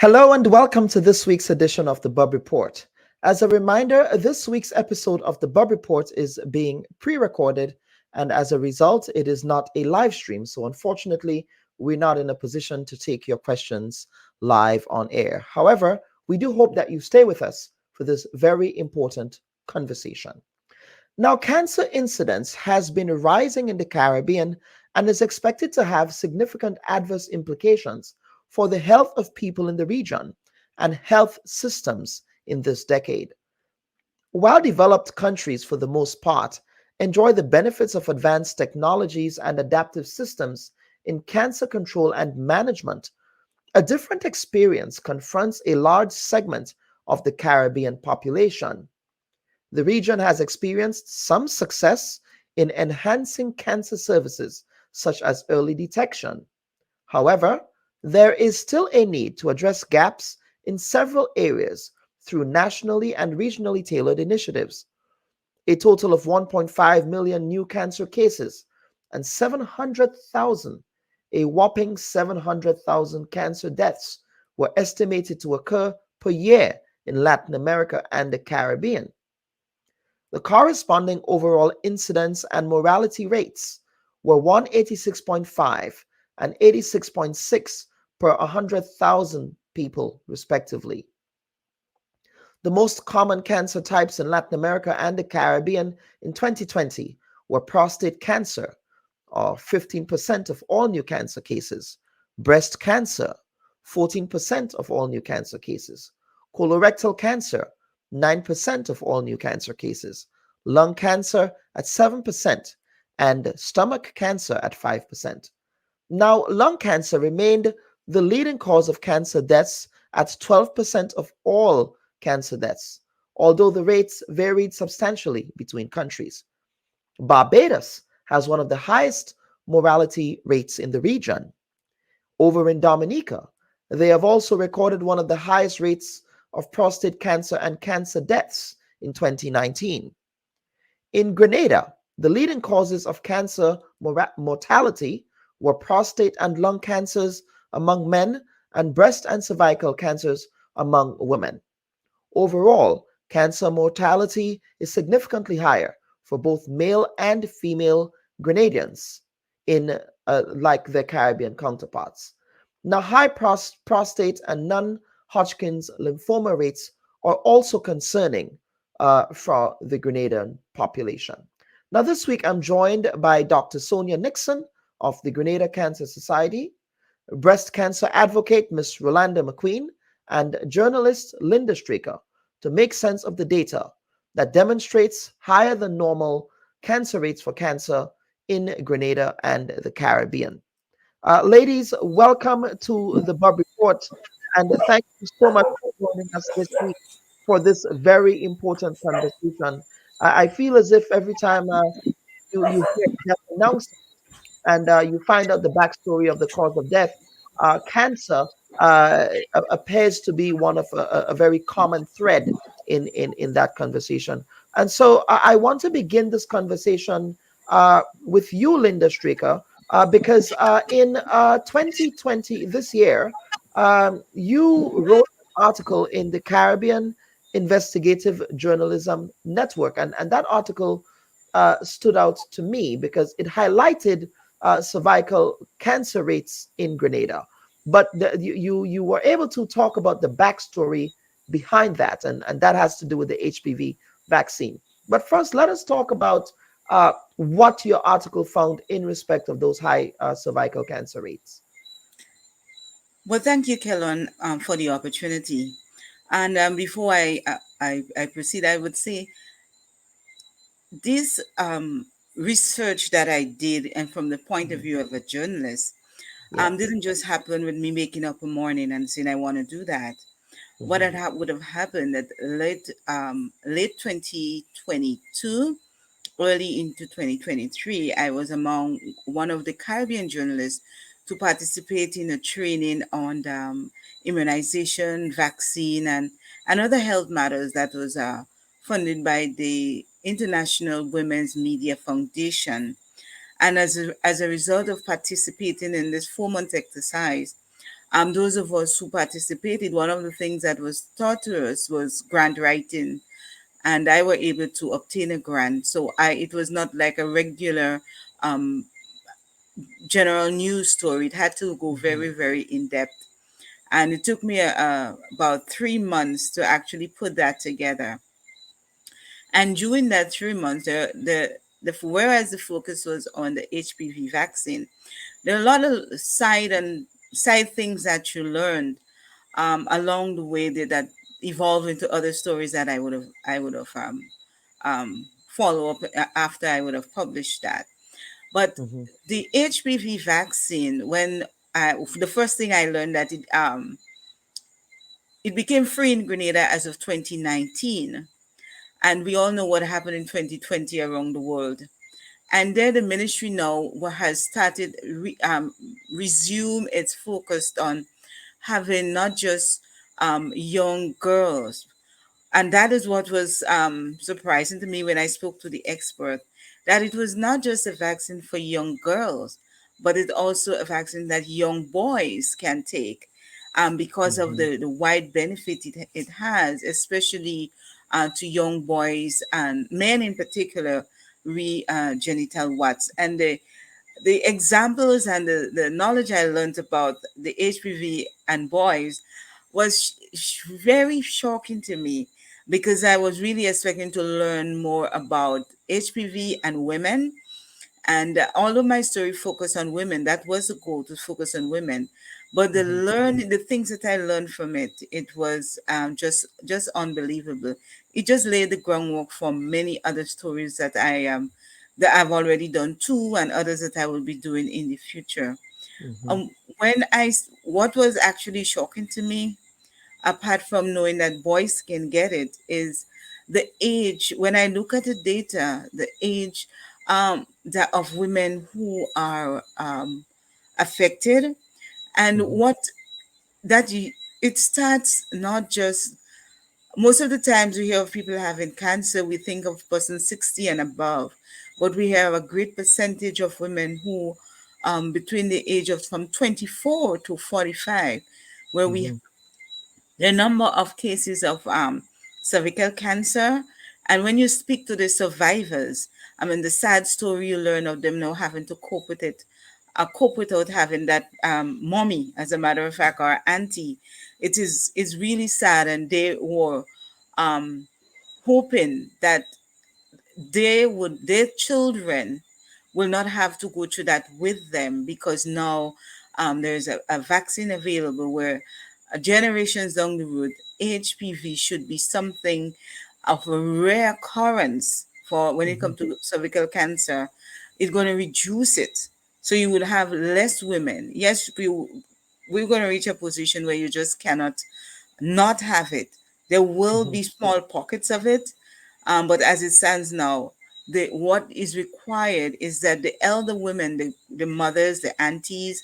Hello and welcome to this week's edition of the Bub Report. As a reminder, this week's episode of the Bub Report is being pre recorded, and as a result, it is not a live stream. So, unfortunately, we're not in a position to take your questions live on air. However, we do hope that you stay with us for this very important conversation. Now, cancer incidence has been rising in the Caribbean and is expected to have significant adverse implications for the health of people in the region and health systems in this decade. While developed countries, for the most part, enjoy the benefits of advanced technologies and adaptive systems in cancer control and management, a different experience confronts a large segment of the Caribbean population. The region has experienced some success in enhancing cancer services, such as early detection. However, there is still a need to address gaps in several areas through nationally and regionally tailored initiatives. A total of 1.5 million new cancer cases and 700,000, a whopping 700,000 cancer deaths were estimated to occur per year in Latin America and the Caribbean. The corresponding overall incidence and mortality rates were 186.5 and 86.6 per 100,000 people, respectively. The most common cancer types in Latin America and the Caribbean in 2020 were prostate cancer, or 15% of all new cancer cases, breast cancer, 14% of all new cancer cases, colorectal cancer, 9% of all new cancer cases, lung cancer at 7%, and stomach cancer at 5%. Now, lung cancer remained the leading cause of cancer deaths at 12% of all cancer deaths, although the rates varied substantially between countries. Barbados has one of the highest mortality rates in the region. Over in Dominica, they have also recorded one of the highest rates of prostate cancer and cancer deaths in 2019. In Grenada, the leading causes of cancer mortality were prostate and lung cancers among men and breast and cervical cancers among women. Overall, cancer mortality is significantly higher for both male and female Grenadians in like their Caribbean counterparts. Now, high prostate and non-Hodgkin's lymphoma rates are also concerning for the Grenadian population. Now, this week I'm joined by Dr. Sonia Nixon of the Grenada Cancer Society, breast cancer advocate Ms. Rolanda McQueen, and journalist Linda Straker to make sense of the data that demonstrates higher than normal cancer rates for cancer in Grenada and the Caribbean. Ladies, welcome to the Bub Report, and thank you so much for joining us this week for this very important conversation. I feel as if every time you hear death announcement and you find out the backstory of the cause of death, cancer appears to be one of a very common thread in that conversation. And so I want to begin this conversation with you, Linda Straker, because in 2020, this year, you wrote an article in the Caribbean Investigative Journalism Network. And that article stood out to me because it highlighted cervical cancer rates in Grenada. But you were able to talk about the backstory behind that, and that has to do with the HPV vaccine. But first, let us talk about what your article found in respect of those high cervical cancer rates. Well, thank you, Kellon, for the opportunity. And before I proceed, I would say this research that I did, and from the point of Mhm. view of a journalist, Yes. didn't just happen with me waking up one morning and saying I want to do that. What Mhm. would have happened at late 2022, early into 2023, I was among one of the Caribbean journalists to participate in a training on immunization, vaccine, and other health matters that was funded by the International Women's Media Foundation. And as a result of participating in this 4 month exercise, Those of us who participated, one of the things that was taught to us was grant writing, and I were able to obtain a grant. So it was not like a regular um, general news story. It had to go Mhm. very, very in depth, and it took me about 3 months to actually put that together. And during that 3 months, whereas the focus was on the HPV vaccine, there are a lot of side things that you learned along the way that evolved into other stories that I would have follow up after I would have published that. But Mhm. the HPV vaccine, the first thing I learned that it became free in Grenada as of 2019, and we all know what happened in 2020 around the world. And there, the ministry now has started resume its focus on having not just young girls, and that is what was surprising to me when I spoke to the expert, that it was not just a vaccine for young girls, but it's also a vaccine that young boys can take, because of Mhm. the wide benefit it has, especially to young boys and men in particular, genital warts. And the examples and the knowledge I learned about the HPV and boys was very shocking to me, because I was really expecting to learn more about HPV and women. And all of my story focused on women. That was the goal, to focus on women. But Mhm. the things that I learned from it, it was just unbelievable. It just laid the groundwork for many other stories that I've already done too, and others that I will be doing in the future. Mhm. Um, what was actually shocking to me, apart from knowing that boys can get it, is the age. When I look at the data, the age of women who are affected, and Mhm. what that you, it starts not just, most of the times we hear of people having cancer, we think of persons 60 and above, but we have a great percentage of women who between the age of from 24 to 45, where we Mhm. the number of cases of cervical cancer. And when you speak to the survivors, I mean, the sad story you learn of them now having to cope with it, cope without having that mommy, as a matter of fact, or auntie. It's really sad, and they were um, hoping that their children will not have to go through that with them, because now there's a vaccine available where generations down the road, HPV should be something of a rare occurrence. For when it Mhm. comes to cervical cancer, it's going to reduce it, so you will have less women. Yes, we're going to reach a position where you just cannot not have it. There will Mhm. be small pockets of it, but as it stands now, what is required is that the elder women, the mothers, the aunties,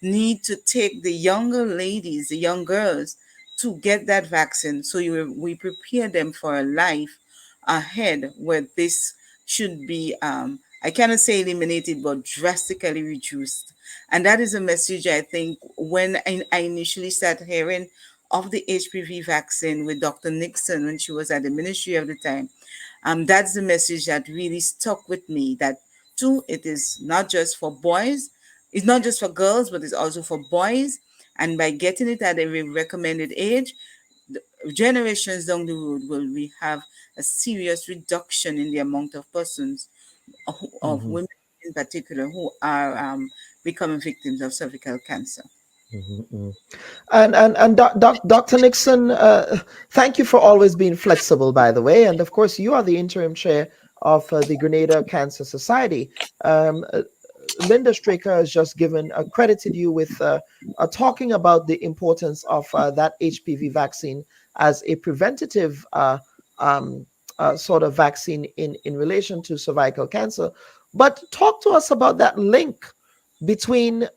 need to take the younger ladies, the young girls, to get that vaccine. So we prepare them for a life ahead where this should be, I cannot say eliminated, but drastically reduced. And that is a message, I think, when I initially started hearing of the HPV vaccine with Dr. Nixon when she was at the ministry of the time. That's the message that really stuck with me, that too, it is not just for boys, it's not just for girls, but it's also for boys. And by getting it at a recommended age, generations down the road will we have a serious reduction in the amount of persons, of Mhm. women in particular, who are becoming victims of cervical cancer. Mhm. Mhm. And Dr. Nixon, thank you for always being flexible, by the way. And of course, you are the interim chair of the Grenada Cancer Society. Um, uh, Linda Straker has just credited you with talking about the importance of that HPV vaccine as a preventative um, sort of vaccine in relation to cervical cancer. But talk to us about that link between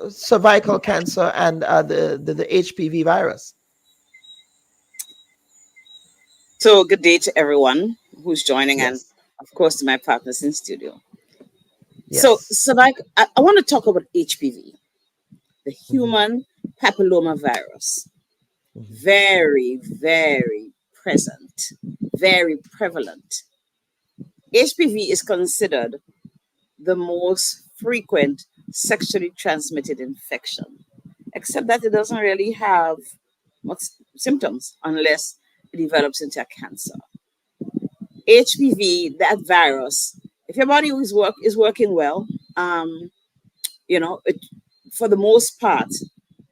cervical cancer and the HPV virus. So, good day to everyone who's joining, and Yes, of course, to my partners in studio. So, yes. like, I want to talk about HPV. the human papilloma virus. Very, very present, very prevalent. HPV is considered the most frequent sexually transmitted infection, except that it doesn't really have much symptoms unless it develops into a cancer. HPV, that virus, if your body is working well, it, for the most part,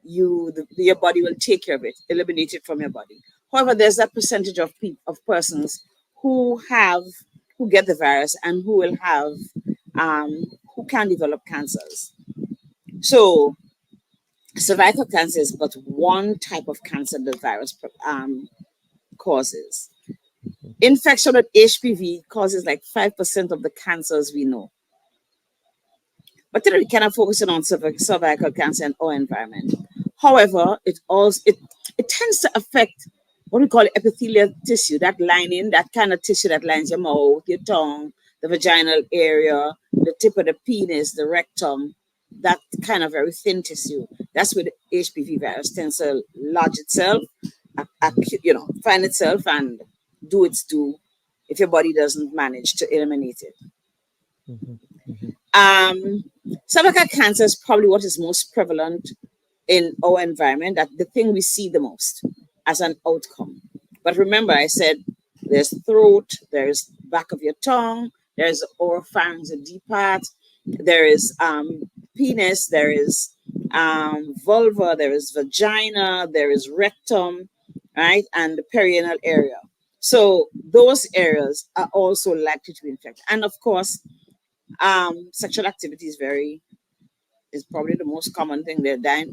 your body will take care of it, eliminate it from your body. However, there's that percentage of persons who get the virus and who will have who can develop cancers. So cervical cancer is but one type of cancer the virus causes. Infection with HPV causes like 5% of the cancers we know. But today we cannot focus on cervical cancer and our environment. However, it tends to affect what we call epithelial tissue, that lining, that kind of tissue that lines your mouth, your tongue, the vaginal area, the tip of the penis, the rectum, that kind of very thin tissue. That's where the HPV virus tends to lodge itself, find itself and do its due if your body doesn't manage to eliminate it. Cervical cancer is probably what is most prevalent in our environment, that the thing we see the most as an outcome. But remember, I said there's throat, there's back of your tongue, there's oropharynx, a deep part, there is penis, there is vulva, there is vagina, there is rectum, right, and the perianal area. So those areas are also likely to be infected. And of course, sexual activity is probably the most common thing. There are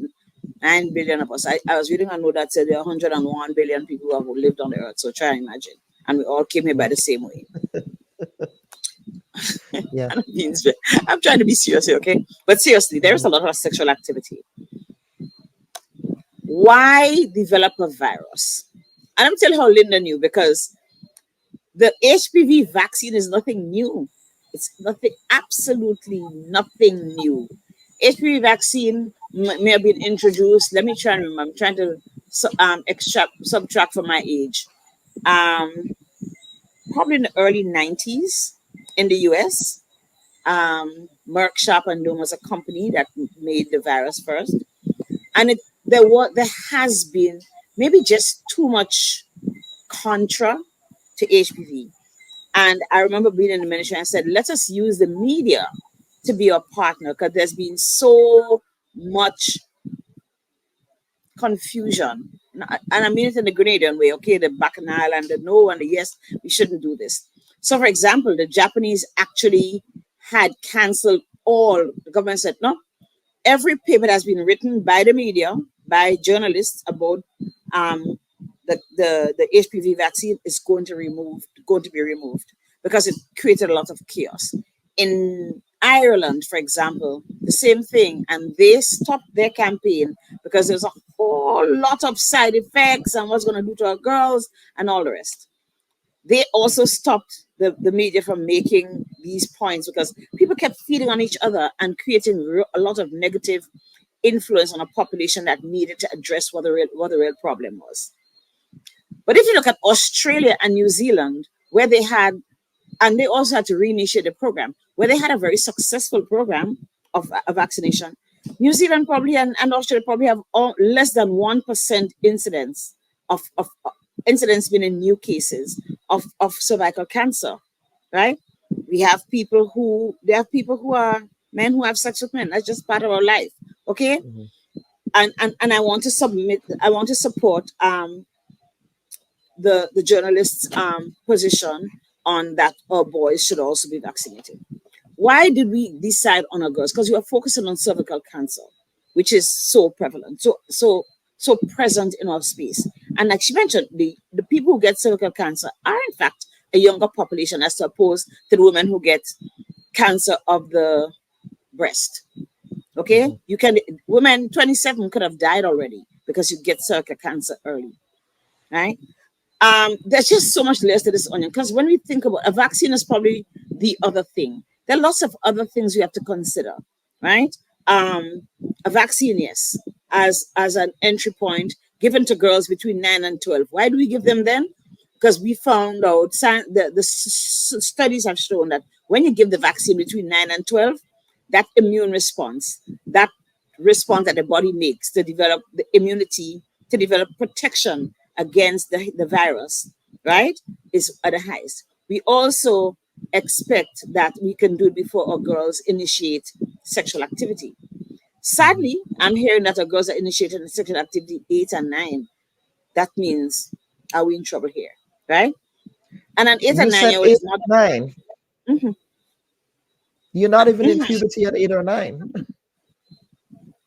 9 billion of us. I was reading a note that said there are 101 billion people who have lived on the earth. So try and imagine. And we all came here by the same way. Yeah. I'm trying to be serious here, okay? But seriously, there's a lot of sexual activity. Why develop a virus? And I'm telling you how Linda knew, because the HPV vaccine is nothing new. It's absolutely nothing new. HPV vaccine may have been introduced. Let me try and remember. I'm trying to subtract from my age. Probably in the early 90s in the US. Merck Sharp and Dohme was a company that made the virus first. And there has been maybe just too much contra to HPV. And I remember being in the ministry and I said, let us use the media to be our partner, because there's been so much confusion. And I mean it in the Grenadian way, okay, the bacchanal and the no and the yes, we shouldn't do this. So, for example, the Japanese actually had canceled the government said, no, every paper that has been written by the media, by journalists about the HPV vaccine is going to be removed because it created a lot of chaos. In Ireland, for example, the same thing, and they stopped their campaign because there's a whole lot of side effects and what's going to do to our girls and all the rest. They also stopped the media from making these points because people kept feeding on each other and creating a lot of negative influence on a population that needed to address what the real problem was. But if you look at Australia and New Zealand, where they also had to reinitiate the program, where they had a very successful program of vaccination, New Zealand probably and Australia probably have less than 1% incidence of incidence meaning new cases of cervical cancer, right? We have people who are men who have sex with men. That's just part of our life, okay? And I want to support the journalist's position on that our boys should also be vaccinated. Why did we decide on our girls? Because we are focusing on cervical cancer, which is so prevalent, so present in our space. And like she mentioned, the people who get cervical cancer are in fact a younger population as opposed to the women who get cancer of the breast. Okay, women 27 could have died already because you get cervical cancer early, right? There's just so much layers to this onion, because when we think about a vaccine is probably the other thing. There are lots of other things we have to consider, right? A vaccine, yes, as an entry point given to girls between 9 and 12. Why do we give them then? Because we found out the studies have shown that when you give the vaccine between 9 and 12, that immune response, that response that the body makes to develop the immunity, to develop protection against the virus, right, is at the highest. We also expect that we can do it before our girls initiate sexual activity. Sadly, I'm hearing that our girls are initiating sexual activity 8 and 9. That means, are we in trouble here, right? And an 8 You and 9 said year old eight is not. or nine. Mhm, You're not even in mhm. puberty at 8 or 9.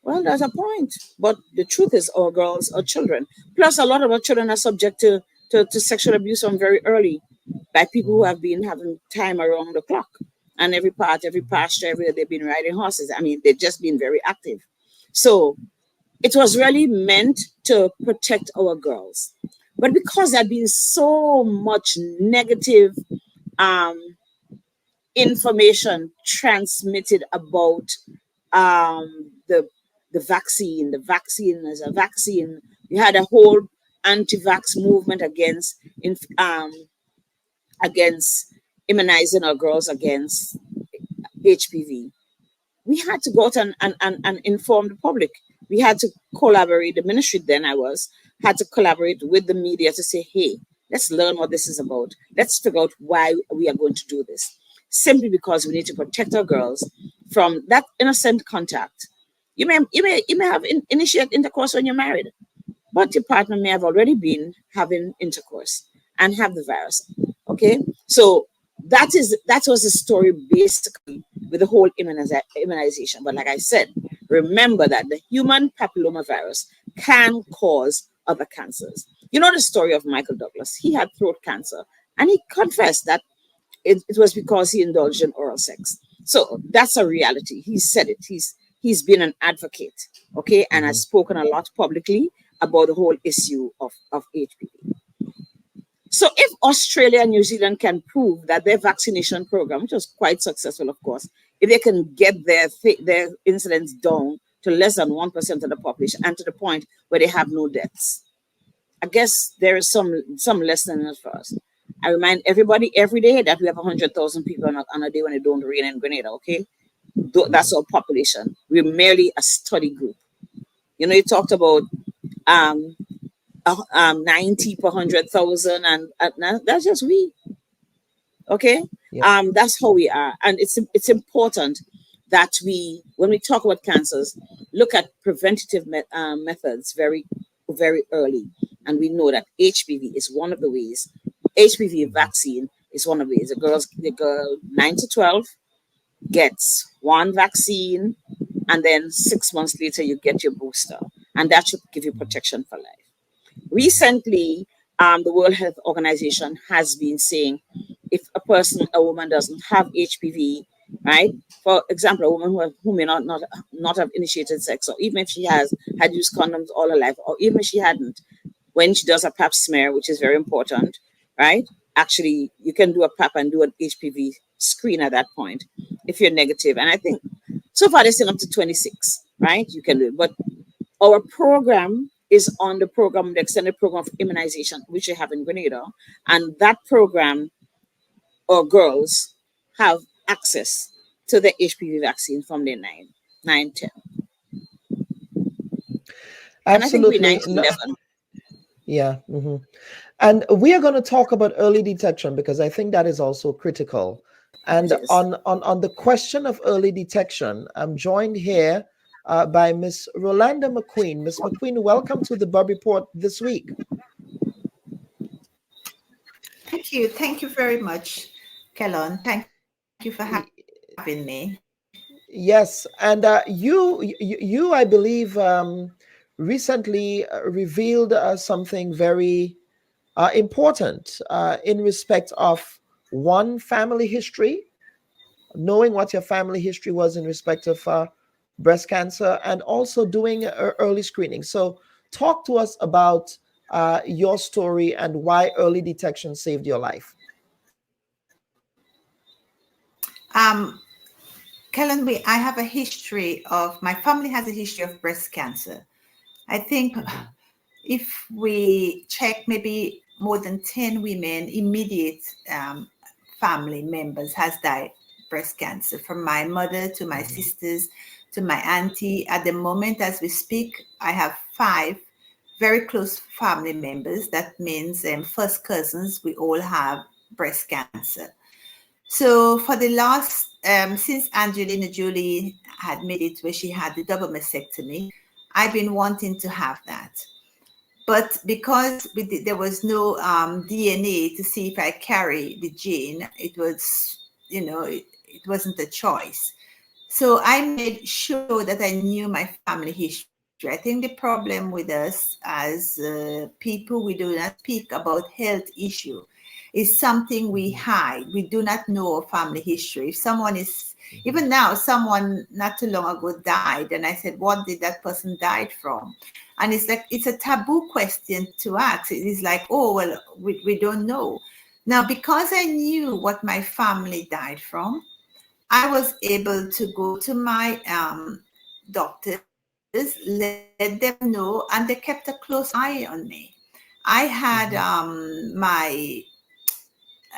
Well, there's a point. But the truth is, our girls are children. Plus, a lot of our children are subject to sexual abuse from very early by people who Mhm. have been having time around the clock. And every part, every pasture, everywhere they've been riding horses. I mean, they've just been very active. So it was really meant to protect our girls. But because there had been so much negative um, information transmitted about the vaccine. The vaccine is a vaccine. You had a whole anti-vax movement against immunizing our girls against HPV. We had to go out and inform the public. We had to collaborate. The ministry then had to collaborate with the media to say, hey, let's learn what this is about. Let's figure out why we are going to do this. Simply because we need to protect our girls from that innocent contact. You may have initiate intercourse when you're married, but your partner may have already been having intercourse and have the virus. Okay, so that was the story basically with the whole immunization. But like I said, remember that the human papillomavirus can cause other cancers. You know the story of Michael Douglas. He had throat cancer, and he confessed that it was because he indulged in oral sex. So that's a reality. He said it. He's been an advocate, okay, and has Mhm. spoken a lot publicly about the whole issue of HPV. So if Australia and New Zealand can prove that their vaccination program, which was quite successful, of course, if they can get their incidence down to less than 1% of the population and to the point where they have no deaths, I guess there is some lesson in it for us. I remind everybody every day that we have 100,000 people on a day when it don't rain in Grenada, okay? That's our population. We're merely a study group. You know, you talked about um, 90 per 100,000, and that's just we. Okay, Yep. that's how we are, and it's important that when we talk about cancers, look at preventative methods very early, and we know that HPV is one of the ways. HPV Mhm. vaccine is one of the ways. The girl 9 to 12 gets one vaccine, and then 6 months later you get your booster, and that should give you protection for life. Recently, the World Health Organization has been saying if a woman doesn't have HPV, right? For example, a woman who may not have initiated sex, or even if she has had used condoms all her life, or even if she hadn't, when she does a pap smear, which is very important, right? Actually, you can do a pap and do an HPV screen at that point if you're negative. And I think so far they're still up to 26, right? You can do it. But our program is on the extended program of immunization, which we have in Grenada. And that program, our girls have access to the HPV vaccine from their 10. And I think we're Absolutely. 9 to 11. Yeah. Mhm. And we are going to talk about early detection because I think that is also critical. It And is. on the question of early detection, I'm joined here by Miss Rolanda McQueen. Miss McQueen, welcome to the Bub Report this week. Thank you. Thank you very much, Kellon. Thank you for Y- having me. Yes, and you, I believe, recently revealed something very important in respect of one family history, knowing what your family history was in respect of breast cancer, and also doing early screening. So, talk to us about your story and why early detection saved your life. Um, Kellen, I have a history of, my family has a history of breast cancer. I think if we check, maybe more than 10 women, immediate family members has died breast cancer, from my mother to my sisters to my auntie. At the moment as we speak, I have 5 very close family members. That means first cousins, we all have breast cancer. So for the last, since Angelina Jolie had made it where she had the double mastectomy, I've been wanting to have that. But because there was no DNA to see if I carry the gene, it was, it wasn't a choice. So I made sure that I knew my family history. I think the problem with us as people, we do not speak about health issue. It's something we hide. We do not know our family history. If someone is, even now, someone not too long ago died, and I said, what did that person die from? And it's like, it's a taboo question to ask. It is like, oh, well, we don't know. Now, because I knew what my family died from, I was able to go to my doctors, let them know, and they kept a close eye on me. I had my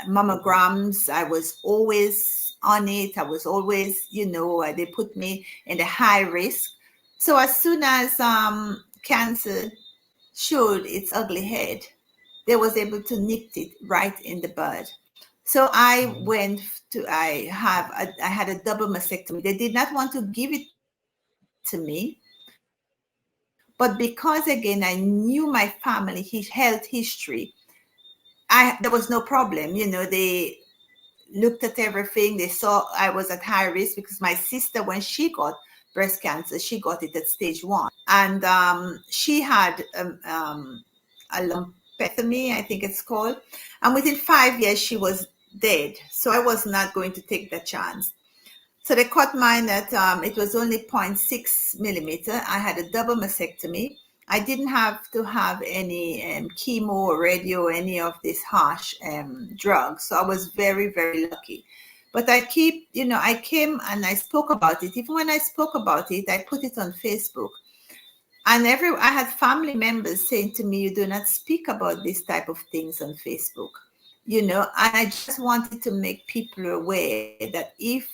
mammograms. I was always on it. I was always, they put me in the high risk. So as soon as cancer showed its ugly head, they was able to nip it right in the bud. So I went to, I had a double mastectomy. They did not want to give it to me, but because again, I knew my family health history, there was no problem. They looked at everything. They saw I was at high risk because my sister, when she got breast cancer, she got it at stage 1. And she had a lumpectomy, I think it's called. And within 5 years, she was dead. So I was not going to take that chance. So they cut mine at, it was only 0.6 millimeter. I had a double mastectomy. I didn't have to have any chemo or radio, or any of this harsh drugs. So I was very, very lucky. But I came and I spoke about it. Even when I spoke about it, I put it on Facebook. And I had family members saying to me, you do not speak about this type of things on Facebook. And I just wanted to make people aware that if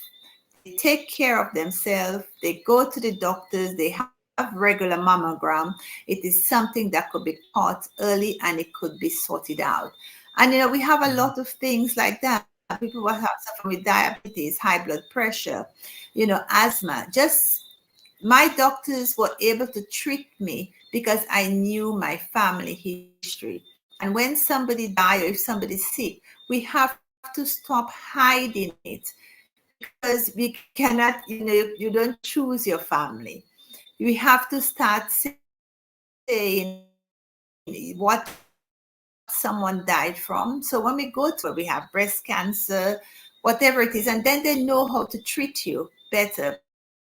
they take care of themselves, they go to the doctors, they have regular mammogram, it is something that could be caught early and it could be sorted out. And we have a lot of things like that. People who have suffering with diabetes, high blood pressure, asthma. Just my doctors were able to treat me because I knew my family history. And when somebody dies or if somebody's sick, we have to stop hiding it, because we cannot, you don't choose your family. We have to start saying what someone died from. So when we go to where we have breast cancer, whatever it is, and then they know how to treat you better.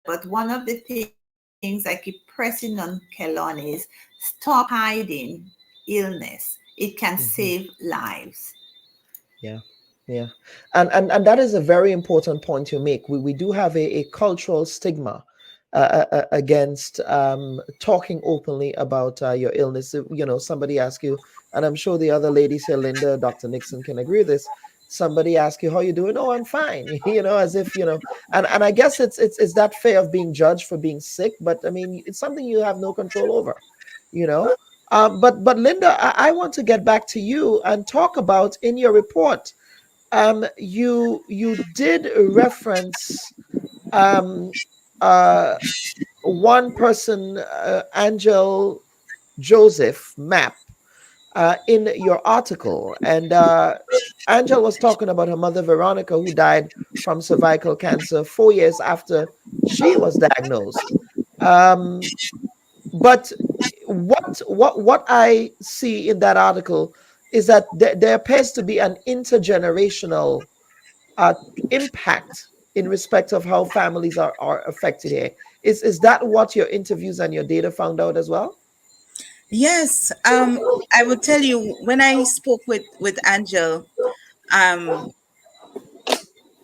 But one of the things I keep pressing on, Kelon, is stop hiding illness. It can save lives. Yeah, yeah, and that is a very important point you make. We do have a cultural stigma against talking openly about your illness. Somebody asks you, and I'm sure the other ladies here, Linda, Dr. Nixon, can agree with this. Somebody asks you how you doing. Oh, I'm fine. As if and I guess it's that fear of being judged for being sick. But I mean, it's something you have no control over. You know. But Linda, I want to get back to you and talk about in your report. You did reference um, uh, one person, Angel Joseph Map, in your article, and Angel was talking about her mother Veronica, who died from cervical cancer 4 years after she was diagnosed. Um, but what I see in that article is that there appears to be an intergenerational uh, impact in respect of how families are affected here. Is that what your interviews and your data found out as well? Yes, I will tell you, when I spoke with Angel, um,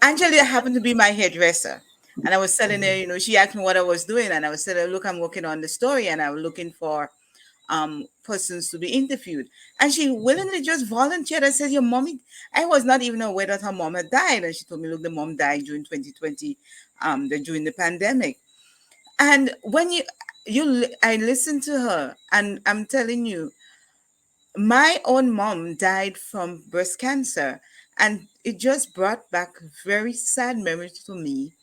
Angela happened to be my hairdresser. And I was telling her, you know, she asked me what I was doing, and I was telling her, look, I'm working on the story, and I'm looking for persons to be interviewed. And she willingly just volunteered and said, your mommy, I was not even aware that her mom had died. And she told me, look, the mom died during 2020, during the pandemic. And when I listened to her, and I'm telling you, my own mom died from breast cancer. And it just brought back very sad memories to me,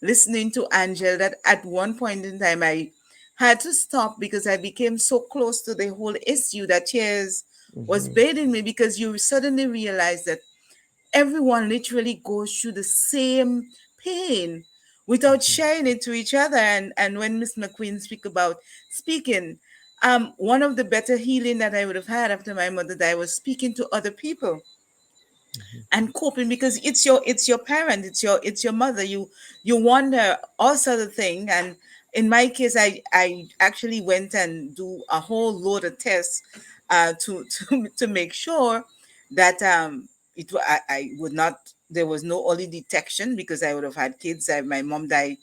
listening to Angel, that at one point in time I had to stop because I became so close to the whole issue that tears was Mhm. bathing me, because you suddenly realize that everyone literally goes through the same pain without Mhm. sharing it to each other. And when Miss McQueen speaking, one of the better healing that I would have had after my mother died was speaking to other people Mhm. and coping, because it's your parent, it's your mother. You wonder all sort of thing. And in my case, I actually went and do a whole load of tests to make sure that I would not, there was no early detection, because I would have had kids. My mom died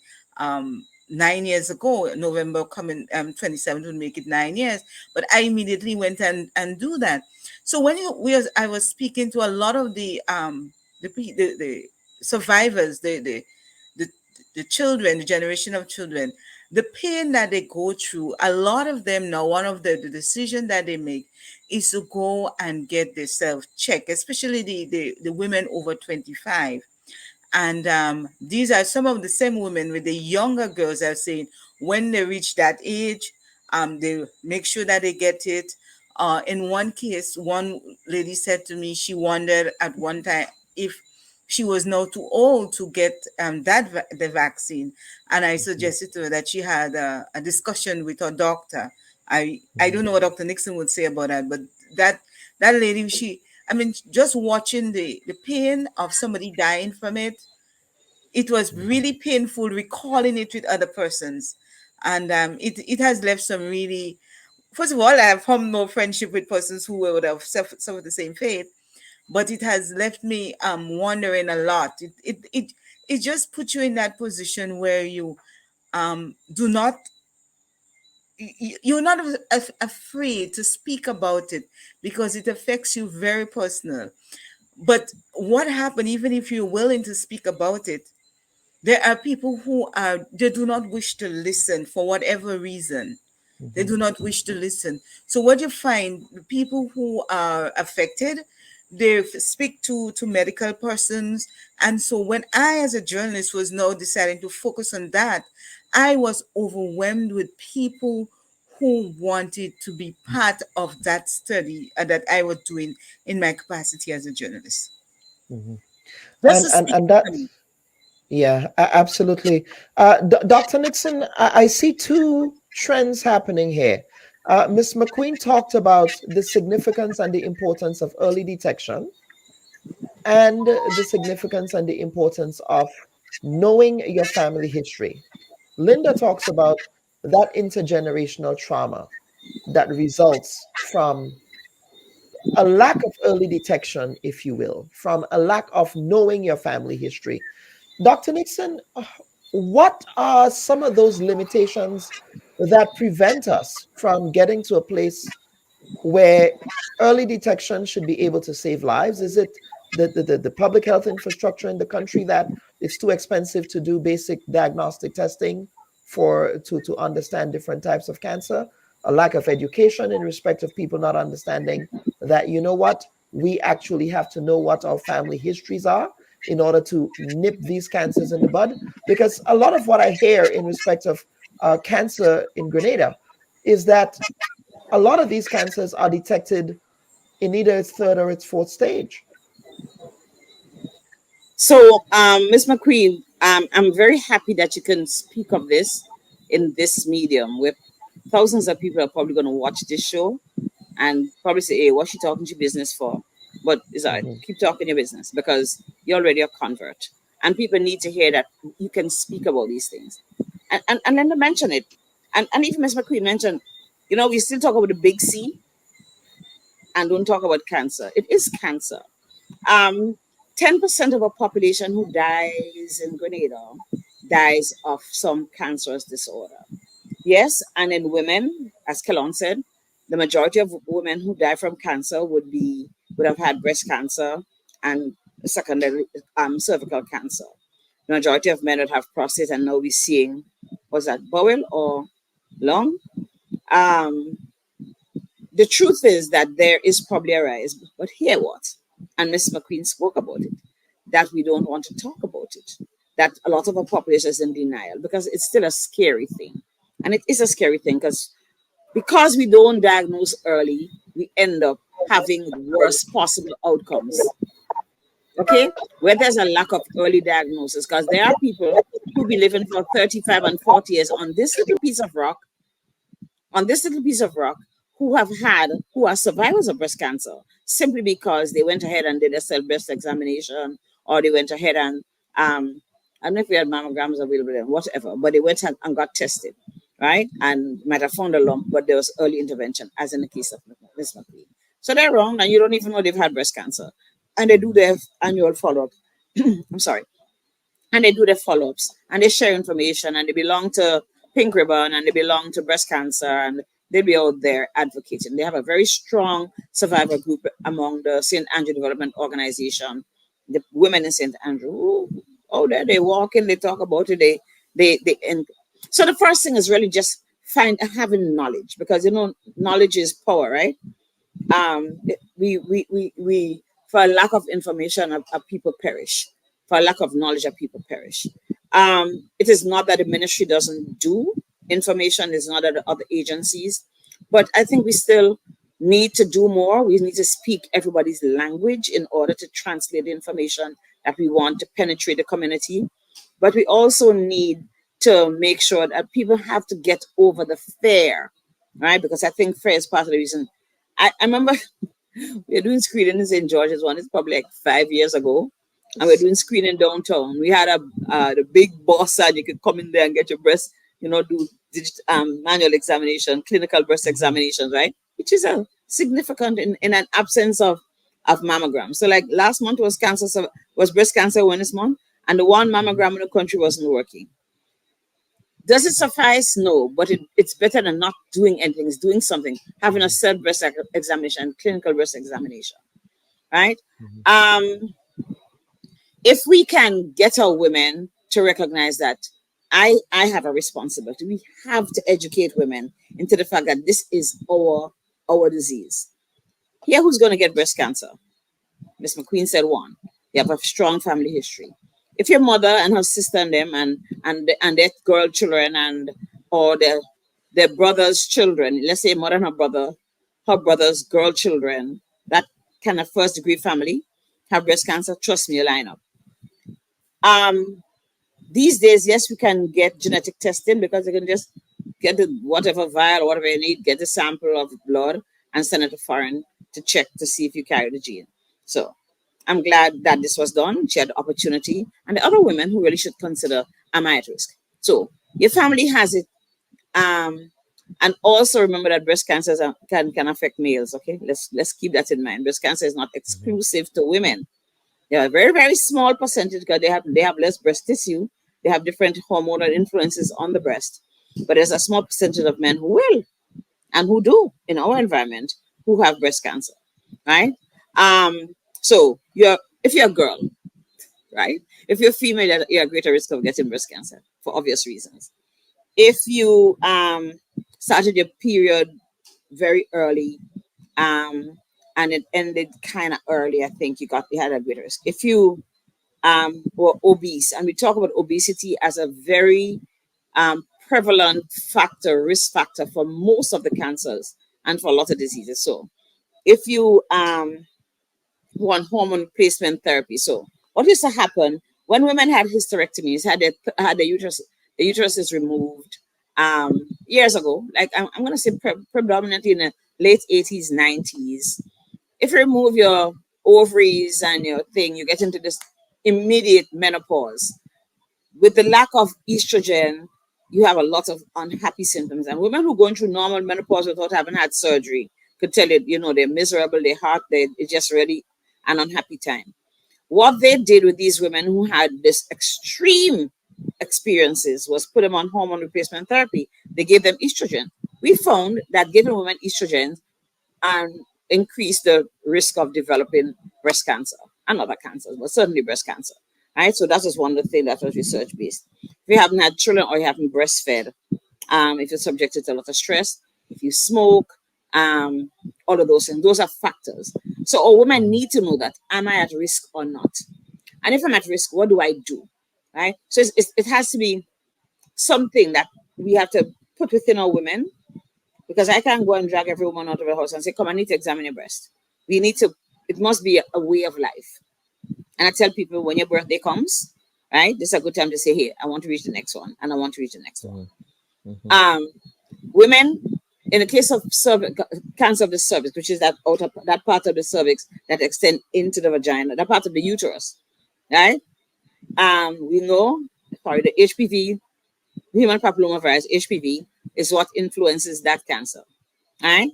9 years ago. November coming 27 would make it 9 years. But I immediately went and do that. So when I was speaking to a lot of the survivors, the the children, the generation of children, the pain that they go through, a lot of them now, one of the decision that they make is to go and get themselves checked, especially the women over 25. And these are some of the same women with the younger girls are saying when they reach that age, they make sure that they get it. In one case, one lady said to me she wondered at one time if she was now too old to get the vaccine. And I Mhm. suggested to her that she had a discussion with her doctor. I don't Mhm. know what Dr. Nixon would say about that, but that that lady, I mean, just watching the pain of somebody dying from it, it was Mhm. really painful recalling it with other persons. And it has left some really, first of all, I have formed no friendship with persons who would have suffered the same fate, but it has left me wondering a lot. It just puts you in that position where you do not, you're not afraid to speak about it, because it affects you very personal. But what happened, even if you're willing to speak about it, there are people who they do not wish to listen for whatever reason. They Mhm. do not wish to listen. So what you find, the people who are affected, they speak to medical persons. And so when I, as a journalist, was now deciding to focus on that, I was overwhelmed with people who wanted to be part of that study that I was doing in my capacity as a journalist. Mhm. Just to speak And to that's, me. yeah, absolutely. Dr. Nixon, I see two trends happening here. Ms. McQueen talked about the significance and the importance of early detection, and the significance and the importance of knowing your family history. Linda talks about that intergenerational trauma that results from a lack of early detection, if you will, from a lack of knowing your family history. Dr. Nixon, what are some of those limitations that prevent us from getting to a place where early detection should be able to save lives? Is it the public health infrastructure in the country that it's too expensive to do basic diagnostic testing to understand different types of cancer? A lack of education in respect of people not understanding that, you know what, we actually have to know what our family histories are in order to nip these cancers in the bud. Because a lot of what I hear in respect of cancer in Grenada is that a lot of these cancers are detected in either its third or its fourth stage. So, Ms. McQueen, I'm very happy that you can speak of this in this medium where thousands of people are probably going to watch this show and probably say, hey, what's she talking to business for? But it's all right, Mhm. keep talking your business because you're already a convert. And people need to hear that you can speak about these things. And then to mention it. And even Ms. McQueen mentioned, we still talk about the big C and don't talk about cancer. It is cancer. Um, 10% of our population who dies in Grenada dies of some cancerous disorder. Yes, and in women, as Kelon said, the majority of women who die from cancer would have had breast cancer and secondary cervical cancer. The majority of men would have prostate, and now we're seeing, was that bowel or lung? Um, the truth is that there is probably a rise, but hear what? And Miss McQueen spoke about it, that we don't want to talk about it, that a lot of our population is in denial because it's still a scary thing. And it is a scary thing because we don't diagnose early, we end up having the worst possible outcomes. Okay? Where there's a lack of early diagnosis, because there are people who be living for 35 and 40 years on this little piece of rock, who are survivors of breast cancer simply because they went ahead and did a self breast examination, or they went ahead and I don't know if we had mammograms available then, whatever, but they went and got tested, right? And might have found a lump, but there was early intervention, as in the case of Miss McQueen. So they're wrong, and you don't even know they've had breast cancer. And they do their annual follow-up. I'm sorry. And they do their follow-ups, and they share information, and they belong to Pink Ribbon, and they belong to breast cancer, and they be out there advocating. They have a very strong survivor group among the St. Andrew Development Organization, the women in St. Andrew. Oh, there they walk in, they talk about it, and so the first thing is really just having knowledge, because knowledge is power, right? We for a lack of information, our people perish. For a lack of knowledge, our people perish. It is not that the ministry doesn't do information, it's not that the other agencies, but I think we still need to do more. We need to speak everybody's language in order to translate the information that we want to penetrate the community. But we also need to make sure that people have to get over the fear, right? Because I think fear is part of the reason. I remember we were doing screening in St. George's one. It's probably like 5 years ago, and we're doing screening downtown. We had the big boss said you could come in there and get your breast, do manual examination, clinical breast examinations, right? Which is a significant in an absence of mammogram. So like last month was breast cancer awareness month, and the one mammogram in the country wasn't working. Does it suffice? No, but it's better than not doing anything. It's doing something, having a self breast examination, clinical breast examination, right? If we can get our women to recognize that I have a responsibility, we have to educate women into the fact that this is our disease. Here, who's going to get breast cancer? Miss McQueen said one. You have a strong family history. If your mother and her sister and them and their girl children or their brother's children, let's say mother and her brother's girl children, that kind of first degree family have breast cancer, trust me, you line up. These days, yes, we can get genetic testing because they can just get the whatever vial or whatever you need, get a sample of blood and send it to foreign to check to see if you carry the gene. So I'm glad that this was done. She had the opportunity. And the other women who really should consider, am I at risk? So your family has it. And also remember that breast cancer can affect males. Okay, let's keep that in mind. Breast cancer is not exclusive to women. They are a very, very small percentage because they have less breast tissue. They have different hormonal influences on the breast. But there's a small percentage of men who will and who do in our environment who have breast cancer, right? So if you're a girl, right? If you're female, you're at greater risk of getting breast cancer for obvious reasons. If you started your period very early, and it ended kind of early, I think you had a greater risk. If you were obese, and we talk about obesity as a very prevalent risk factor for most of the cancers and for a lot of diseases. So if you want hormone replacement therapy, so what used to happen when women had hysterectomies, had the uterus is removed years ago, like I'm going to say predominantly in the late 80s, 90s. If you remove your ovaries and your thing, you get into this immediate menopause. With the lack of estrogen, you have a lot of unhappy symptoms. And women who are going through normal menopause without having had surgery could tell you, they're miserable, it's just really an unhappy time. What they did with these women who had this extreme experiences was put them on hormone replacement therapy. They gave them estrogen. We found that giving women estrogen increased the risk of developing breast cancer and other cancers, but certainly breast cancer. Right? So that was one of the things that was research based. If you haven't had children or you haven't breastfed, if you're subjected to a lot of stress, if you smoke, all of those things, those are factors. So a woman need to know that, am I at risk or not? And if I'm at risk, what do I do? Right? So it has to be something that we have to put within our women, because I can't go and drag every woman out of the house and say, come, I need to examine your breast. It must be a way of life. And I tell people, when your birthday comes, right, this is a good time to say, hey, I want to reach the next one, and I want to reach the next one. Women, in the case of cancer of the cervix, which is that part of the cervix that extend into the vagina, that part of the uterus, right? We know, the HPV, human papillomavirus, HPV, is what influences that cancer, right?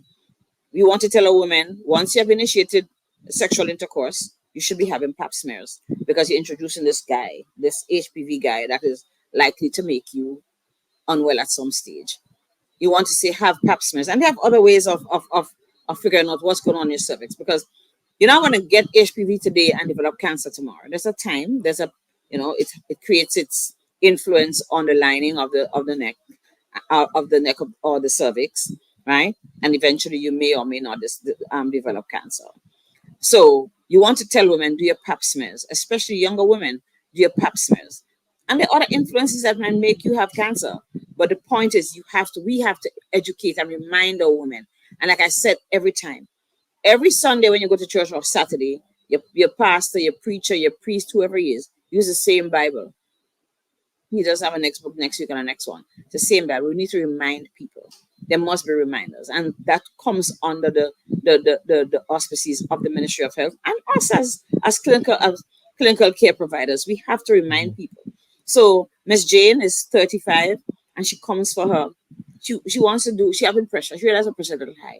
We want to tell a woman, once you have initiated sexual intercourse, you should be having pap smears, because you're introducing this HPV guy that is likely to make you unwell at some stage. You want to say have pap smears, and they have other ways of figuring out what's going on in your cervix, because you're not going to get HPV today and develop cancer tomorrow. There's a time, it creates its influence on the lining of the neck or the cervix, right? And eventually you may or may not develop cancer. So you want to tell women, do your pap smears, especially younger women, do your pap smears. And there are other influences that might make you have cancer. But the point is, we have to educate and remind our women. And like I said, every Sunday when you go to church, or Saturday, your pastor, your preacher, your priest, whoever he is, use the same Bible. He does have a next book next week and a next one. It's the same Bible. We need to remind people. There must be reminders. And that comes under the auspices of the Ministry of Health and us as clinical care providers. We have to remind people. So Miss Jane is 35 and she comes for her. She wants to do, she having pressure. She realizes her pressure is a little high.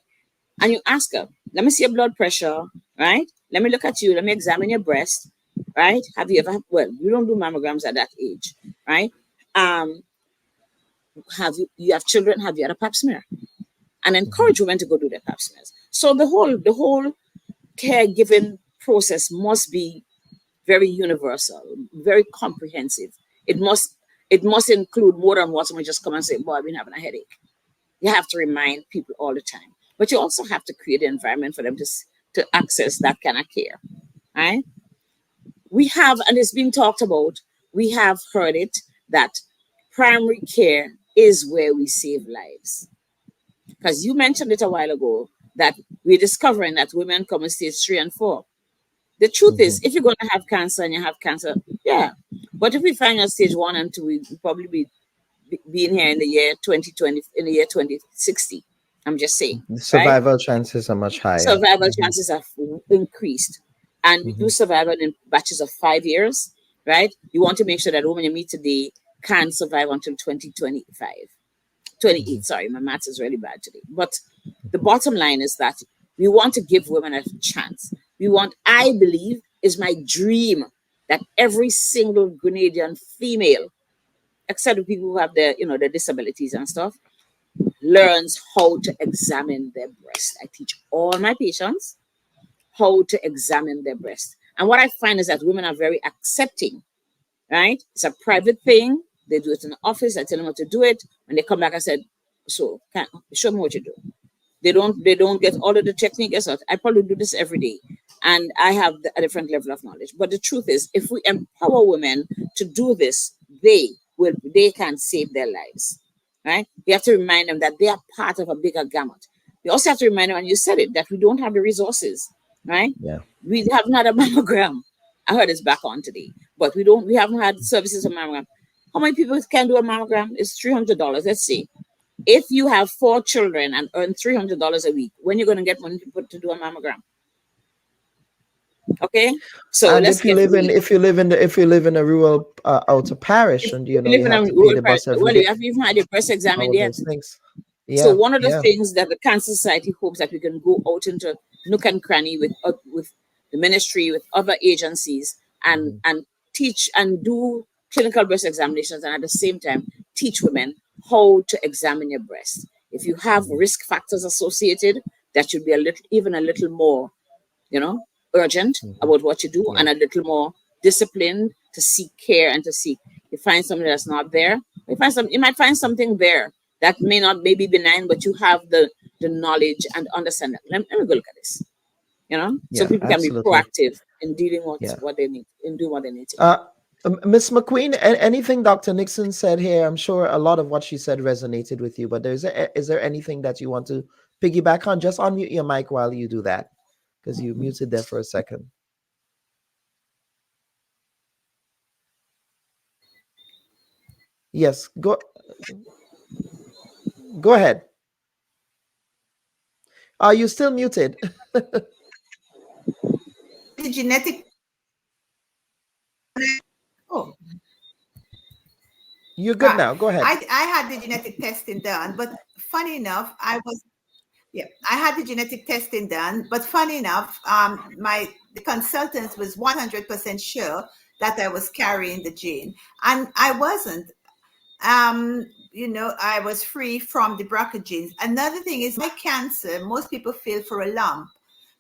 And you ask her, let me see your blood pressure, right? Let me look at you. Let me examine your breast, right? Have you ever, well, you don't do mammograms at that age, right? You have children? Have you had a pap smear? And encourage women to go do their pap smears. So the whole caregiving process must be very universal, very comprehensive. It must include more than what someone just come and say, boy, I've been having a headache. You have to remind people all the time. But you also have to create an environment for them to access that kind of care, right? We have, and it's been talked about, we have heard it, that primary care is where we save lives. Because you mentioned it a while ago, that we're discovering that women come in stage 3 and 4. The truth is, if you're going to have cancer and you have cancer, yeah. But if we find out stage 1 and 2, we'll probably be being here in the year 2020, in the year 2060. I'm just saying. The survival chances are much higher. Survival chances have increased. And we do survival in batches of 5 years, right? You want to make sure that women you meet today can survive until 2025. 28, sorry, my maths is really bad today. But the bottom line is that we want to give women a chance. I believe, is my dream, that every single Grenadian female, except the people who have their disabilities and stuff, learns how to examine their breast. I teach all my patients how to examine their breast. And what I find is that women are very accepting, right? It's a private thing. They do it in the office. I tell them how to do it. When they come back, I said, so show me what you do. They don't get all of the techniques. I probably do this every day. And I have a different level of knowledge. But the truth is, if we empower women to do this, they can save their lives, right? We have to remind them that they are part of a bigger gamut. We also have to remind them, and you said it, that we don't have the resources, right? Yeah. We haven't had a mammogram. I heard it's back on today, but we haven't had services of mammogram. How many people can do a mammogram? It's $300. Let's see. If you have 4 children and earn $300 a week, when you're going to get money to do a mammogram? Okay, so and if you live in a rural outer parish, and you have to pay the bus every day. Well, you haven't even had your breast examined yet. Yeah, so one of the things that the Cancer Society hopes that we can go out into nook and cranny with the ministry, with other agencies, and teach and do clinical breast examinations, and at the same time teach women how to examine your breast. If you have risk factors associated, that should be a little more, urgent about what you do, Yeah. and a little more disciplined to seek care and to seek. You find something that's not there. You might find something there that may not maybe benign, but you have the knowledge and understanding. Let me go look at this. So Yeah, people can be absolutely. proactive in dealing with Yeah. what they need and do what they need to do. Miss McQueen, anything Dr. Nixon said here, I'm sure a lot of what she said resonated with you, but is there anything that you want to piggyback on? Just unmute your mic while you do that, because you muted there for a second. Yes, go ahead. Are you still muted? The genetic. Oh, You're good now. Go ahead. I had the genetic testing done, but funny enough, I had the genetic testing done, but funny enough, the consultant was 100% sure that I was carrying the gene, and I wasn't. I was free from the BRCA genes. Another thing is my cancer. Most people feel for a lump.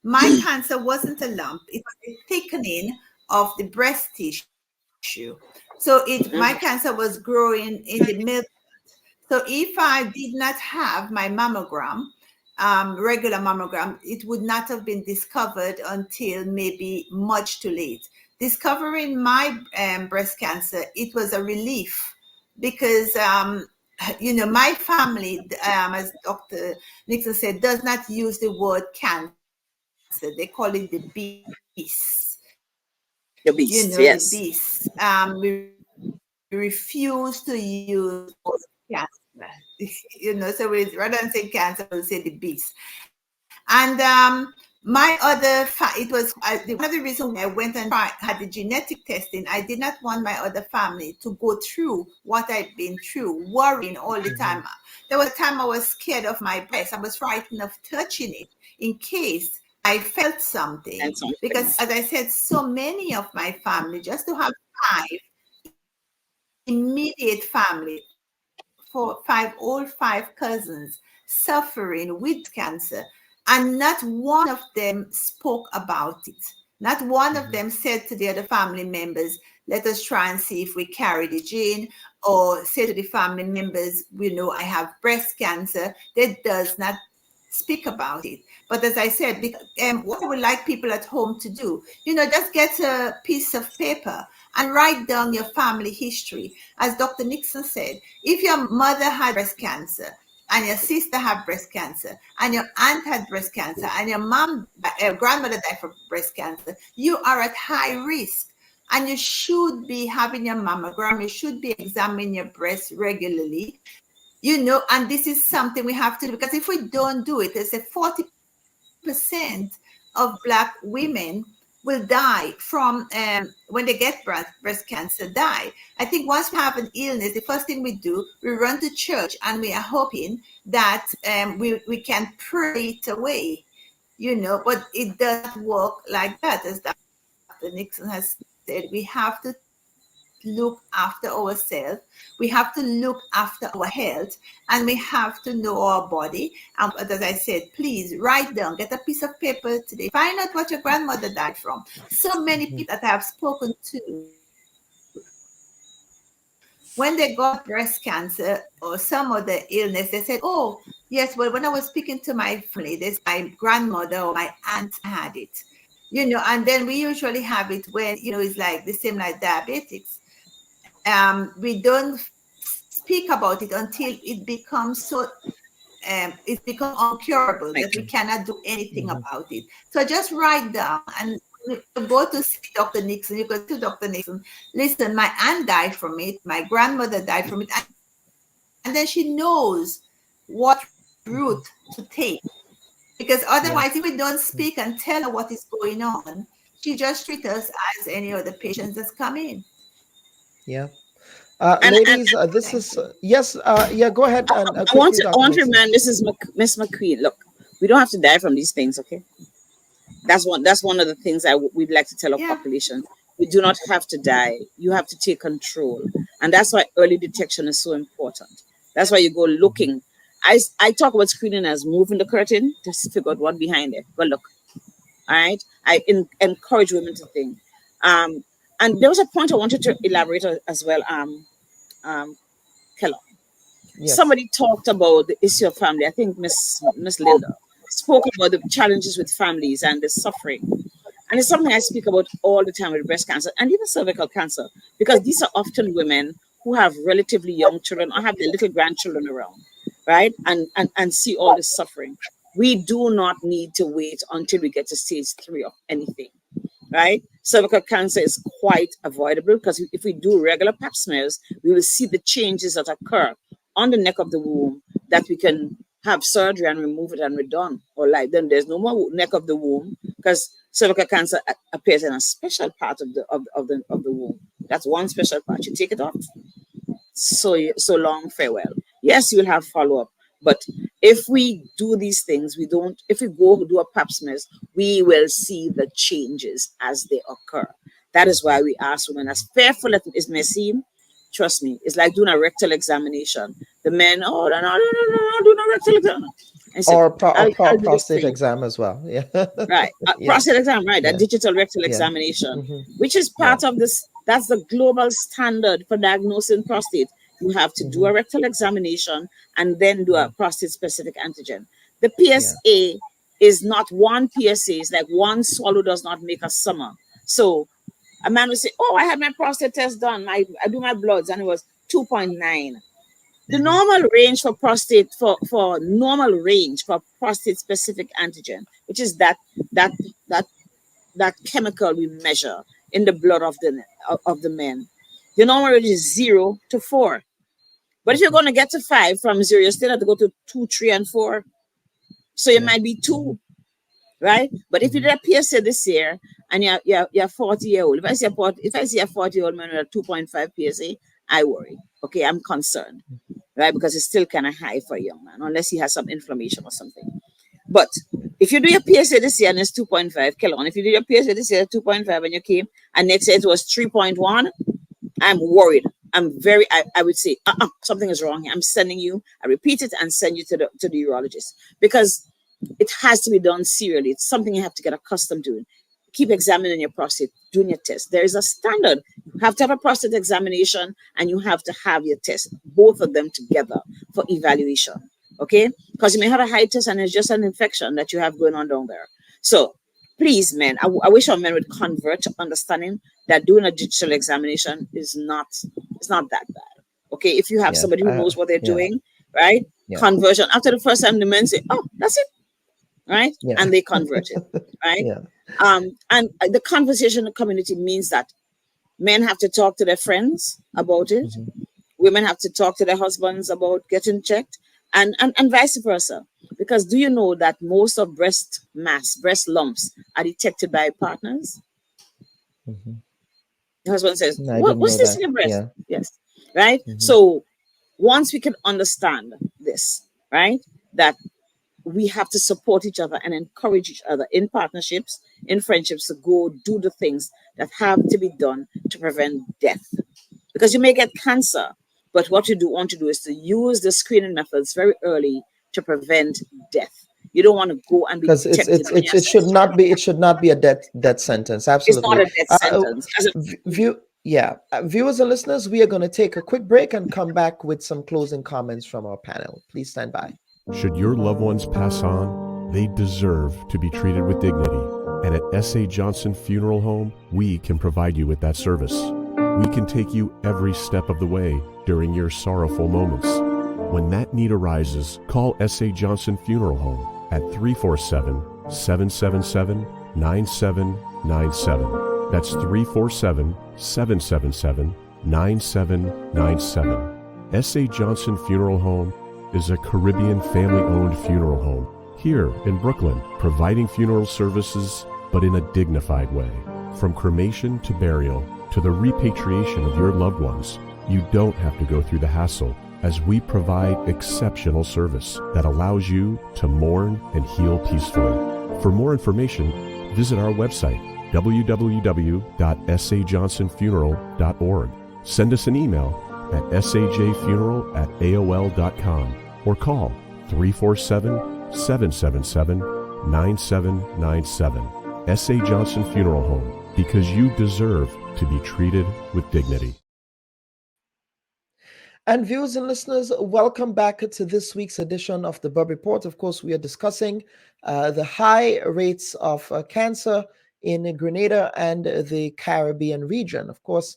My cancer wasn't a lump; it was a thickening of the breast tissue. So my cancer was growing in the middle. So if I did not have my mammogram, regular mammogram, it would not have been discovered until maybe much too late. Discovering my breast cancer, it was a relief because, my family, as Dr. Nixon said, does not use the word cancer. They call it the beast. The beast, The yes. beast. We refuse to use cancer. So rather than say cancer, we'll say the beast. And my other, it was one of the reasons why I went and had the genetic testing. I did not want my other family to go through what I'd been through, worrying all the time. There was a time I was scared of my breast. I was frightened of touching it in case I felt something. Because, as I said, so many of my family, just to have 5 immediate family, all 5 cousins suffering with cancer, and not one of them spoke about it. Not one of them said to the other family members, let us try and see if we carry the gene, or say to the family members, I have breast cancer. That does not speak about it. But as I said, what I would like people at home to do, just get a piece of paper and write down your family history. As Dr. Nixon said, if your mother had breast cancer, and your sister had breast cancer, and your aunt had breast cancer, and your grandmother died from breast cancer, you are at high risk. And you should be having your mammogram. You should be examining your breast regularly. And this is something we have to do, because if we don't do it, there's a 40% of Black women will die from when they get breast cancer, die. I think once we have an illness, the first thing we do, we run to church, and we are hoping that we can pray it away, but it doesn't work like that. As Dr. Nixon has said, we have to look after ourselves, we have to look after our health, and we have to know our body. And as I said, please write down, get a piece of paper today, find out what your grandmother died from. So many people that I have spoken to, when they got breast cancer or some other illness, they said, oh yes, well, when I was speaking to my family, my grandmother or my aunt had it, and then we usually have it when, it's like the same like diabetics. We don't speak about it until it becomes so it's become uncurable that we cannot do anything about it. So just write down, and you go to see Dr. Nixon. You go to Dr. Nixon. Listen, my aunt died from it. My grandmother died from it, and then she knows what route to take. Because otherwise, if we don't speak and tell her what is going on, she just treats us as any other patients that's come in. Yeah. Ladies, this is yes. Yeah, go ahead. And I want to remind Miss McQueen. Look, we don't have to die from these things, okay? That's one of the things we'd like to tell our population. You do not have to die. You have to take control. And that's why early detection is so important. That's why you go looking. I talk about screening as moving the curtain to figure out what's behind it. Go look. All right. I encourage women to think. And there was a point I wanted to elaborate as well, Keller. Yes. Somebody talked about the issue of family. I think Miss Linda spoke about the challenges with families and the suffering. And it's something I speak about all the time with breast cancer and even cervical cancer, because these are often women who have relatively young children or have their little grandchildren around, right? And see all this suffering. We do not need to wait until we get to stage 3 of anything, right? Cervical cancer is quite avoidable because if we do regular pap smears, we will see the changes that occur on the neck of the womb that we can have surgery and remove it and we're done. Or like then there's no more neck of the womb because cervical cancer appears in a special part of the womb. That's one special part. You take it off. So long, farewell. Yes, you will have follow-up. But if we do these things, if we go do a pap smears, we will see the changes as they occur. That is why we ask women, as fearful as it may seem, trust me, it's like doing a rectal examination. The men, no, do no rectal examination. Or prostate exam as well. Yeah. Right. Prostate exam, right. A digital rectal examination, which is part of this. That's the global standard for diagnosing prostate. You have to do a rectal examination and then do a prostate specific antigen. The PSA is not one PSA. It's like one swallow does not make a summer. So a man will say, I had my prostate test done. I do my bloods and it was 2.9. The normal range for prostate, for normal range for prostate specific antigen, which is that chemical we measure in the blood of the men. The normal range is 0 to 4. But if you're going to get to 5 from 0, you still have to go to 2, 3, and 4. So it might be 2, right? But if you did a PSA this year and you're 40-year-old, if I see a 40-year-old man with a 2.5 PSA, I worry. Okay, I'm concerned, right? Because it's still kind of high for a young man, unless he has some inflammation or something. But if you do your PSA this year and it's 2.5, kill on. If you do your PSA this year 2.5 and you came and next year it was 3.1, I'm worried. I would say, something is wrong here. I'm sending you, I repeat it and send you to the urologist because it has to be done serially. It's something you have to get accustomed to. Keep examining your prostate, doing your test. There is a standard. You have to have a prostate examination and you have to have your test, both of them together for evaluation. Okay? Because you may have a high test and it's just an infection that you have going on down there. So please, men, I wish our men would convert to understanding that doing a digital examination is not that bad. Okay? If you have somebody who knows what they're doing, right? Yeah. Conversion. After the first time, the men say, that's it. Right? Yeah. And they convert it. Right? Yeah. And the conversation in the community means that men have to talk to their friends about it. Mm-hmm. Women have to talk to their husbands about getting checked and vice versa. Because do you know that most of breast lumps are detected by partners? Mm-hmm. The husband says, what's this in your breast? Yeah. Yes. Right? Mm-hmm. So once we can understand this, right, that we have to support each other and encourage each other in partnerships, in friendships to go do the things that have to be done to prevent death. Because you may get cancer, but what you want to do is to use the screening methods very early to prevent death. You don't want to go and be detected. Because it should not be a death sentence. Absolutely. It's not a death sentence. Viewers and listeners, we are going to take a quick break and come back with some closing comments from our panel. Please stand by. Should your loved ones pass on, they deserve to be treated with dignity. And at S.A. Johnson Funeral Home, we can provide you with that service. We can take you every step of the way during your sorrowful moments. When that need arises, call S.A. Johnson Funeral Home at 347-777-9797. That's 347-777-9797. S.A. Johnson Funeral Home is a Caribbean family-owned funeral home here in Brooklyn, providing funeral services, but in a dignified way. From cremation to burial to the repatriation of your loved ones, you don't have to go through the hassle, as we provide exceptional service that allows you to mourn and heal peacefully. For more information, visit our website www.sajohnsonfuneral.org. Send us an email at sajfuneral@aol.com or call 347-777-9797. S.A. Johnson Funeral Home, because you deserve to be treated with dignity. And viewers and listeners, welcome back to this week's edition of the Bub Report. Of course, we are discussing the high rates of cancer in Grenada and the Caribbean region. Of course,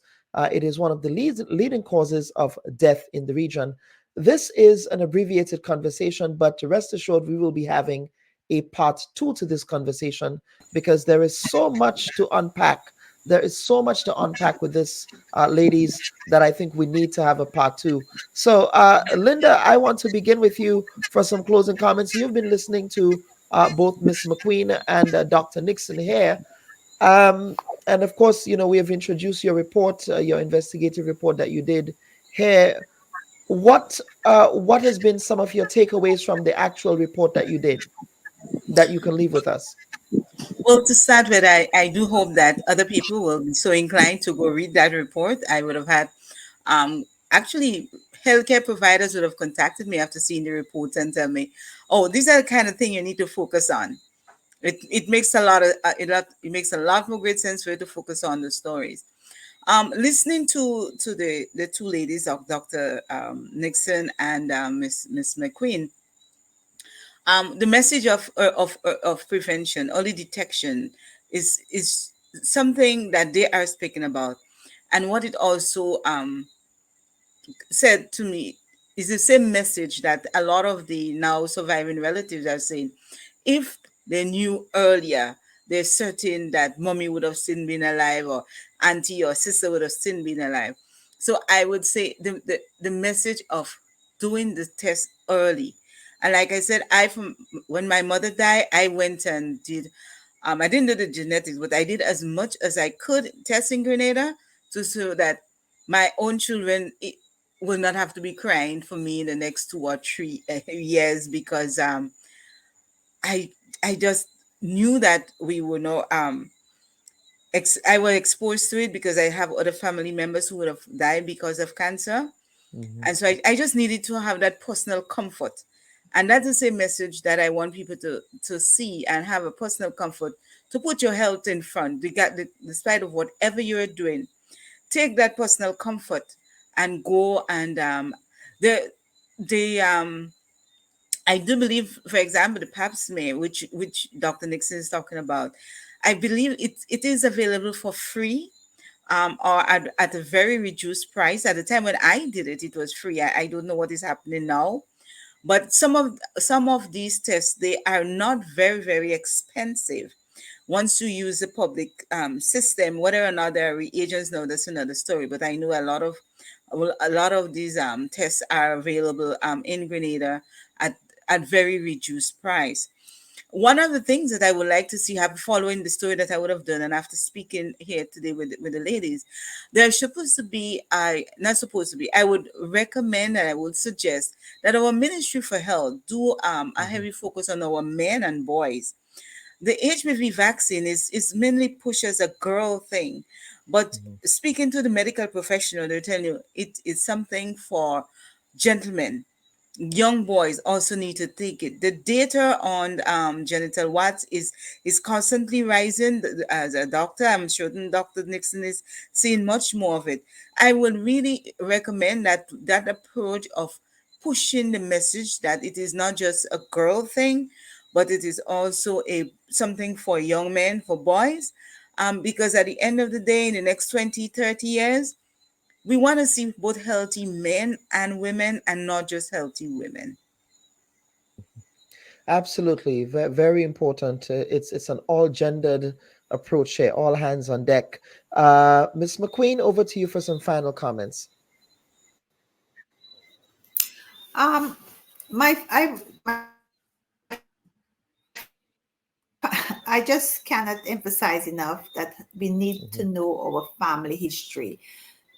it is one of the leading causes of death in the region. This is an abbreviated conversation, but rest assured, we will be having a part 2 to this conversation because there is so much to unpack. There is so much to unpack with this, ladies, that I think we need to have a part 2. So, Linda, I want to begin with you for some closing comments. You've been listening to both Ms. McQueen and Dr. Nixon here. And of course, we have introduced your report, your investigative report that you did here. What has been some of your takeaways from the actual report that you did that you can leave with us? Well, to start with, I do hope that other people will be so inclined to go read that report. I would have had, actually, healthcare providers would have contacted me after seeing the report and tell me, "Oh, these are the kind of thing you need to focus on." It makes a lot of it makes a lot more great sense for you to focus on the stories. Listening to the two ladies of Dr. Nixon and Miss McQueen, the message of prevention, early detection, is something that they are speaking about, and what it also said to me is the same message that a lot of the now surviving relatives are saying. If they knew earlier, they're certain that mommy would have still been alive, or auntie or sister would have still been alive. So I would say the message of doing the test early. And like I said, when my mother died, I went and did, I didn't do the genetics, but I did as much as I could test in Grenada so that my own children will not have to be crying for me in the next 2 or 3 years, because I just knew that we were not I was exposed to it because I have other family members who would have died because of cancer. Mhm. And so I just needed to have that personal comfort. And that's the same message that I want people to see and have a personal comfort, to put your health in front, despite of whatever you're doing. Take that personal comfort and go and the I do believe, for example, the pap smear, which Dr. Nixon is talking about, I believe it is available for free, or at a very reduced price. At the time when I did it, it was free. I don't know what is happening now, but some of these tests, they are not very, very expensive. Once you use the public system, whether or not there are reagents, no, that's another story. But I know a lot of these tests are available in Grenada at very reduced price. One of the things that I would like to see happen, following the story that I would have done, and after speaking here today with the ladies, there's supposed to be, not supposed to be, I would recommend and I would suggest that our Ministry for Health do a heavy focus on our men and boys. The HPV vaccine is mainly pushed as a girl thing, but speaking to the medical professional, they tell you it is something for gentlemen. Young boys also need to take it. The data on genital warts is constantly rising. As a doctor, I'm sure Dr. Nixon is seeing much more of it. I would really recommend that approach of pushing the message that it is not just a girl thing, but it is also something for young men, for boys, because at the end of the day, in the next 20, 30 years, we want to see both healthy men and women, and not just healthy women. Absolutely, very important. It's an all gendered approach here, all hands on deck. Ms. McQueen, over to you for some final comments. My I just cannot emphasize enough that we need to know our family history.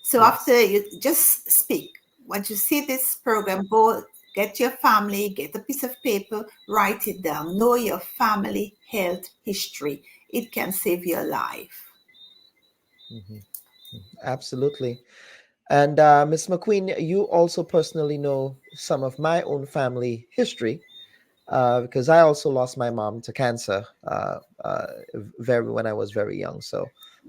So Yes. after you just speak, once you see this program, go Get your family, get a piece of paper, write it down. Know your family health history. It can save your life. Mhm. Absolutely. And Miss McQueen, you also personally know some of my own family history, because I also lost my mom to cancer very when I was very young. So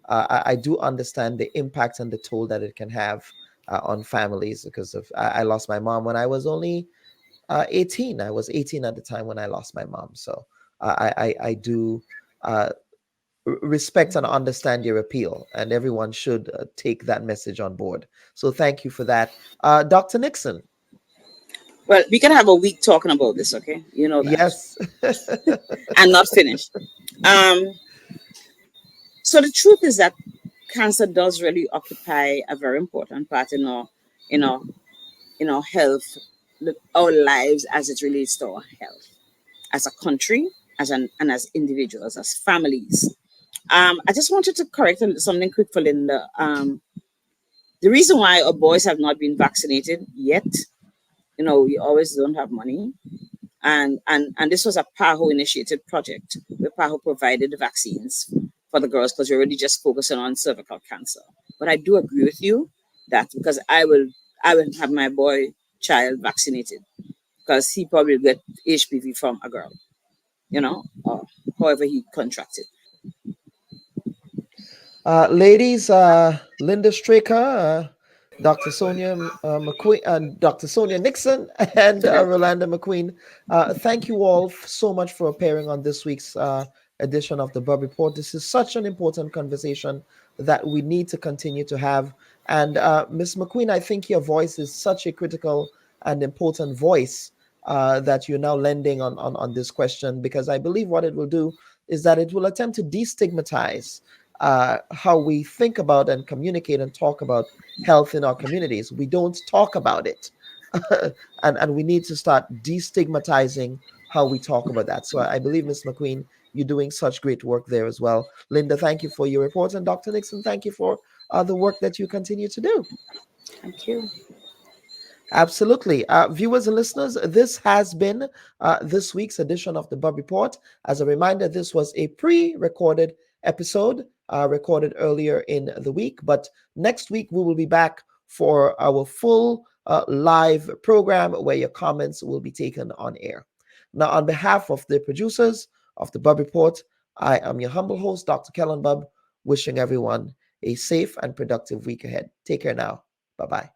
I do understand the impact and the toll that it can have on families, because I lost my mom when I was only 18. I was 18 at the time when I lost my mom. So I do uh, respect and understand your appeal, and everyone should take that message on board. So thank you for that. Dr. Nixon. Well, we can have a week talking about this, okay? You know that. Yes. And not finished. Um, so the truth is that cancer does really occupy a very important part in our in our health, our lives as it relates to our health, as a country, and as individuals, as families. I just wanted to correct something quick for Linda. The reason why our boys have not been vaccinated yet, we always don't have money. And this was a PAHO initiated project where PAHO provided the vaccines for the girls because we're really just focusing on cervical cancer. But I do agree with you that because I will have my boy child vaccinated because he probably will get HPV from a girl, or however he contracted. Ladies, Linda Straker, Dr. Sonia McQueen, Dr. Sonia Nixon, and Rolanda McQueen. Thank you all so much for appearing on this week's edition of the Bub Report. This is such an important conversation that we need to continue to have. And Ms. McQueen, I think your voice is such a critical and important voice that you're now lending on this question, because I believe what it will do is that it will attempt to destigmatize how we think about and communicate and talk about health in our communities. We don't talk about it. And we need to start destigmatizing how we talk about that. So I believe, Ms. McQueen, you're doing such great work there as well. Linda, thank you for your report. And Dr. Nixon, thank you for the work that you continue to do. Thank you. Absolutely. Viewers and listeners, this has been this week's edition of the Bub Report. As a reminder, this was a pre-recorded episode, recorded earlier in the week. But next week, we will be back for our full live program where your comments will be taken on air. Now, on behalf of the producers of the Bub Report, I am your humble host, Dr. Kellen Bub, wishing everyone a safe and productive week ahead. Take care now. Bye-bye.